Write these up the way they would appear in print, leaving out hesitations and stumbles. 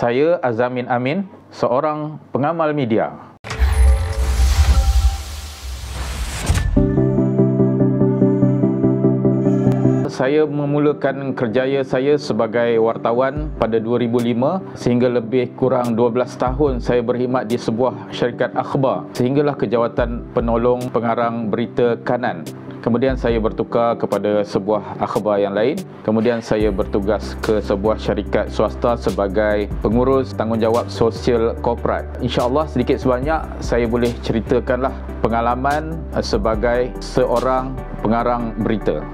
Saya Azamin Amin, seorang pengamal media. Saya memulakan kerjaya saya sebagai wartawan pada 2005 sehingga lebih kurang 12 tahun saya berkhidmat di sebuah syarikat akhbar sehinggalah kejawatan penolong pengarang berita kanan. Kemudian saya bertukar kepada sebuah akhbar yang lain. Kemudian saya bertugas ke sebuah syarikat swasta sebagai pengurus tanggungjawab sosial korporat. InsyaAllah sedikit sebanyak saya boleh ceritakanlah pengalaman sebagai seorang pengarang berita.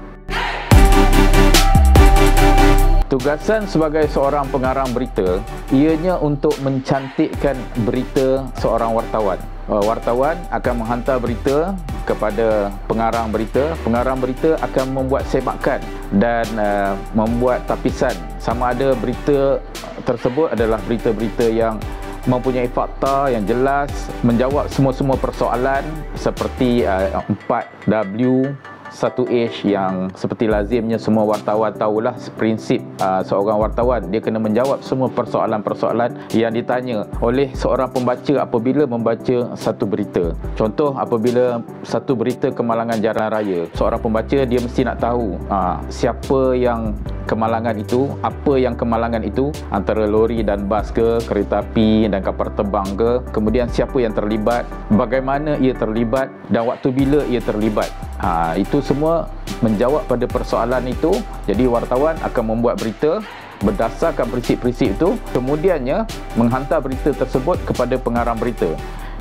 Tugasan sebagai seorang pengarang berita ianya untuk mencantikkan berita seorang wartawan. Wartawan akan menghantar berita kepada pengarang berita. Pengarang berita akan membuat semakan dan membuat tapisan. Sama ada berita tersebut adalah berita-berita yang mempunyai fakta yang jelas, menjawab semua-semua persoalan seperti 4W 1H yang seperti lazimnya semua wartawan tahulah prinsip seorang wartawan. Dia kena menjawab semua persoalan-persoalan yang ditanya oleh seorang pembaca apabila membaca satu berita. Contoh, apabila satu berita kemalangan jalan raya, seorang pembaca dia mesti nak tahu siapa yang kemalangan itu, apa yang kemalangan itu, antara lori dan bas ke, kereta api dan kapal terbang ke, kemudian siapa yang terlibat, bagaimana ia terlibat dan waktu bila ia terlibat. Itu semua menjawab pada persoalan itu. Jadi wartawan akan membuat berita berdasarkan prinsip-prinsip itu, kemudiannya menghantar berita tersebut kepada pengarang berita.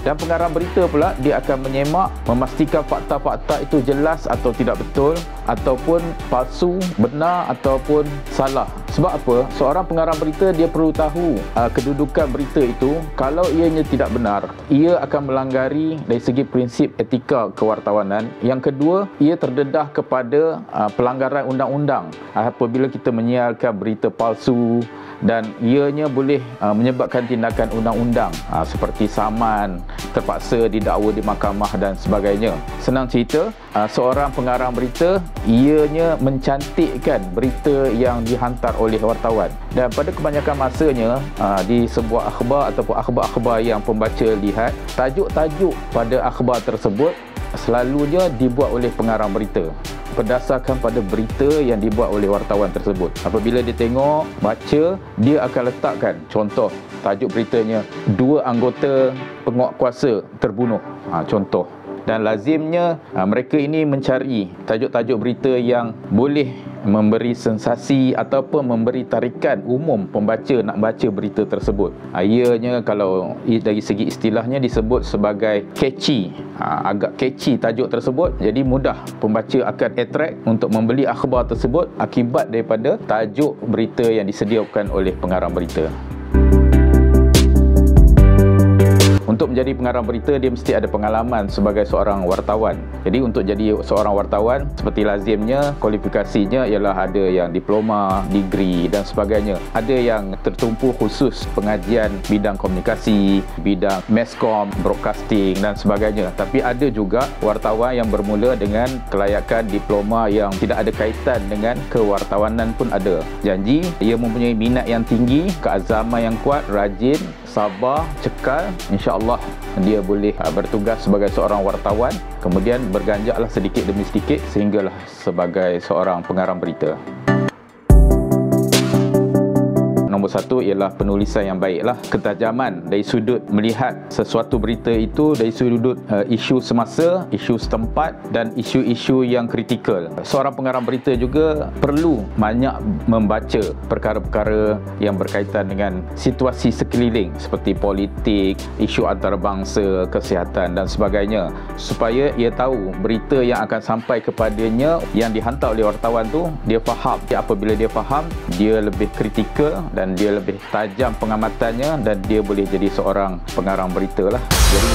Dan pengarang berita pula dia akan menyemak, memastikan fakta-fakta itu jelas atau tidak betul, ataupun palsu, benar ataupun salah. Sebab apa? Seorang pengarang berita dia perlu tahu kedudukan berita itu. Kalau ianya tidak benar, ia akan melanggari dari segi prinsip etika kewartawanan. Yang kedua, ia terdedah kepada pelanggaran undang-undang apabila kita menyiarkan berita palsu, dan ianya boleh menyebabkan tindakan undang-undang seperti saman, terpaksa didakwa di mahkamah dan sebagainya. Senang cerita, seorang pengarang berita ianya mencantikkan berita yang dihantar oleh wartawan. Dan pada kebanyakan masanya di sebuah akhbar ataupun akhbar-akhbar yang pembaca lihat, tajuk-tajuk pada akhbar tersebut selalunya dibuat oleh pengarang berita berdasarkan pada berita yang dibuat oleh wartawan tersebut. Apabila dia tengok, baca, dia akan letakkan contoh tajuk beritanya, 2 anggota penguat kuasa terbunuh, contoh. Dan lazimnya mereka ini mencari tajuk-tajuk berita yang boleh memberi sensasi ataupun memberi tarikan umum pembaca nak baca berita tersebut. Ianya kalau dari segi istilahnya disebut sebagai catchy, agak catchy tajuk tersebut, jadi mudah pembaca akan attract untuk membeli akhbar tersebut akibat daripada tajuk berita yang disediakan oleh pengarang berita. Untuk menjadi pengarang berita, dia mesti ada pengalaman sebagai seorang wartawan. Jadi untuk jadi seorang wartawan, seperti lazimnya, kualifikasinya ialah ada yang diploma, degree dan sebagainya. Ada yang tertumpu khusus pengajian bidang komunikasi, bidang masscom, broadcasting dan sebagainya. Tapi ada juga wartawan yang bermula dengan kelayakan diploma yang tidak ada kaitan dengan kewartawanan pun ada. Janji, ia mempunyai minat yang tinggi, keazaman yang kuat, rajin, sabar, cekal, insya-Allah dia boleh bertugas sebagai seorang wartawan, kemudian berganjaklah sedikit demi sedikit sehinggalah sebagai seorang pengarang berita. Nombor satu ialah penulisan yang baiklah, ketajaman dari sudut melihat sesuatu berita itu dari sudut isu semasa, isu setempat dan isu-isu yang kritikal. Seorang pengarang berita juga perlu banyak membaca perkara-perkara yang berkaitan dengan situasi sekeliling seperti politik, isu antarabangsa, kesihatan dan sebagainya, supaya ia tahu berita yang akan sampai kepadanya yang dihantar oleh wartawan tu dia faham. Apabila dia faham, dia lebih kritikal dan dia lebih tajam pengamatannya dan dia boleh jadi seorang pengarang berita lah. Jadi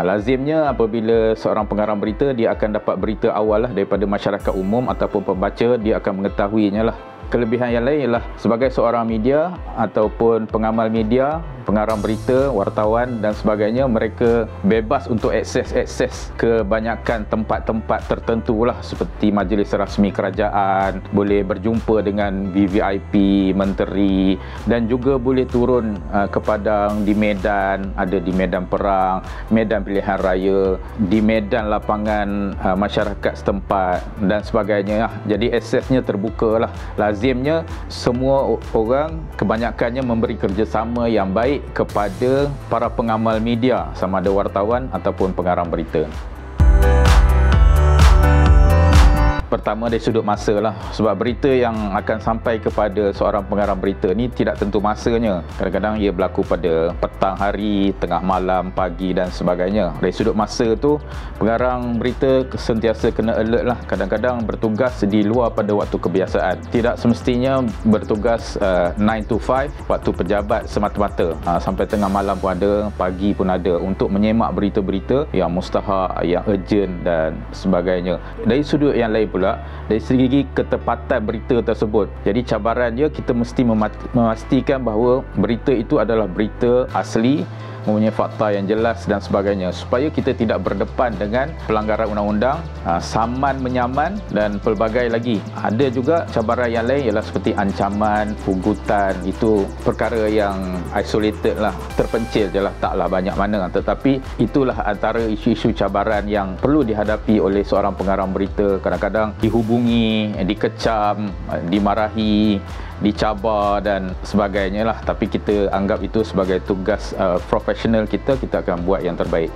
lazimnya apabila seorang pengarang berita, dia akan dapat berita awal lah daripada masyarakat umum ataupun pembaca, dia akan mengetahuinya lah. Kelebihan yang lain ialah sebagai seorang media ataupun pengamal media, pengarang berita, wartawan dan sebagainya, mereka bebas untuk akses kebanyakan tempat-tempat tertentu lah, seperti majlis rasmi kerajaan, boleh berjumpa dengan VVIP, menteri, dan juga boleh turun ke padang di medan, ada di medan perang, medan pilihan raya, di medan lapangan masyarakat setempat dan sebagainya. Jadi aksesnya terbuka lah. Lazimnya semua orang kebanyakannya memberi kerjasama yang baik kepada para pengamal media, sama ada wartawan ataupun pengarang berita. Pertama dari sudut masa lah, sebab berita yang akan sampai kepada seorang pengarang berita ni tidak tentu masanya. Kadang-kadang ia berlaku pada petang hari, tengah malam, pagi dan sebagainya. Dari sudut masa tu, pengarang berita sentiasa kena alert lah. Kadang-kadang bertugas di luar pada waktu kebiasaan. Tidak semestinya bertugas 9 to 5 waktu pejabat semata-mata. Sampai tengah malam pun ada, pagi pun ada, untuk menyemak berita-berita yang mustahak, yang urgent dan sebagainya. Dari sudut yang lain pula, dari segi ketepatan berita tersebut, jadi cabaran dia, kita mesti memastikan bahawa berita itu adalah berita asli, mempunyai fakta yang jelas dan sebagainya, supaya kita tidak berdepan dengan pelanggaran undang-undang, saman menyaman dan pelbagai lagi. Ada juga cabaran yang lain ialah seperti ancaman, hugutan. Itu perkara yang isolated lah, terpencil je lah, taklah banyak mana. Tetapi itulah antara isu-isu cabaran yang perlu dihadapi oleh seorang pengarang berita. Kadang-kadang dihubungi, dikecam, dimarahi, dicabar dan sebagainya lah. Tapi kita anggap itu sebagai tugas profesional kita akan buat yang terbaik.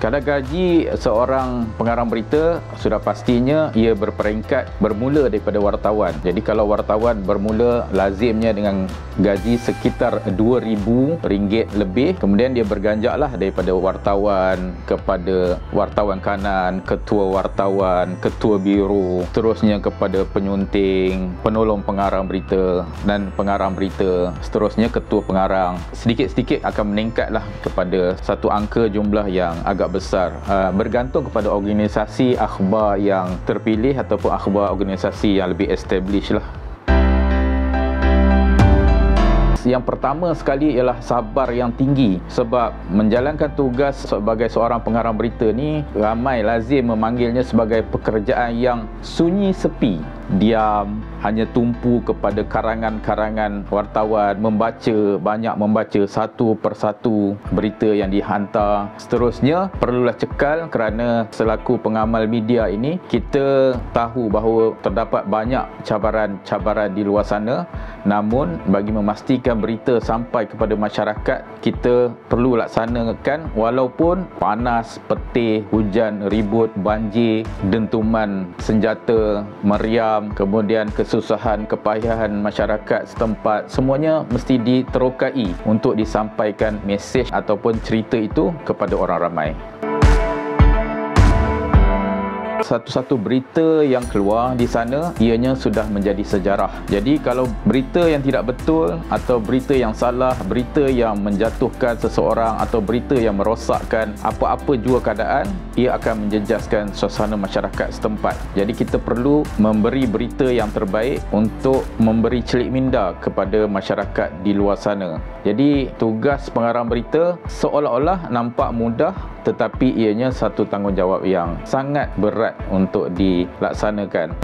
Kadar gaji seorang pengarang berita sudah pastinya ia berperingkat bermula daripada wartawan. Jadi kalau wartawan bermula lazimnya dengan gaji sekitar RM2,000 lebih, kemudian dia berganjaklah daripada wartawan kepada wartawan kanan, ketua wartawan, ketua biro, terusnya kepada penyunting, penolong pengarang berita dan pengarang berita, seterusnya ketua pengarang. Sedikit-sedikit akan meningkatlah kepada satu angka jumlah yang agak besar, bergantung kepada organisasi akhbar yang terpilih ataupun akhbar organisasi yang lebih established lah. Yang pertama sekali ialah sabar yang tinggi, sebab menjalankan tugas sebagai seorang pengarang berita ni ramai lazim memanggilnya sebagai pekerjaan yang sunyi sepi, diam, hanya tumpu kepada karangan-karangan wartawan, banyak membaca satu persatu berita yang dihantar. Seterusnya perlulah cekal, kerana selaku pengamal media ini kita tahu bahawa terdapat banyak cabaran-cabaran di luar sana. Namun bagi memastikan berita sampai kepada masyarakat, kita perlu laksanakan walaupun panas, petih, hujan, ribut, banjir, dentuman senjata, meriam, kemudian kesusahan, kepayahan masyarakat setempat, semuanya mesti diterokai untuk disampaikan mesej ataupun cerita itu kepada orang ramai. Satu-satu berita yang keluar di sana ianya sudah menjadi sejarah. Jadi kalau berita yang tidak betul atau berita yang salah, berita yang menjatuhkan seseorang atau berita yang merosakkan apa-apa jua keadaan, ia akan menjejaskan suasana masyarakat setempat. Jadi kita perlu memberi berita yang terbaik untuk memberi celik minda kepada masyarakat di luar sana. Jadi tugas pengarang berita seolah-olah nampak mudah, tetapi ianya satu tanggungjawab yang sangat berat untuk dilaksanakan.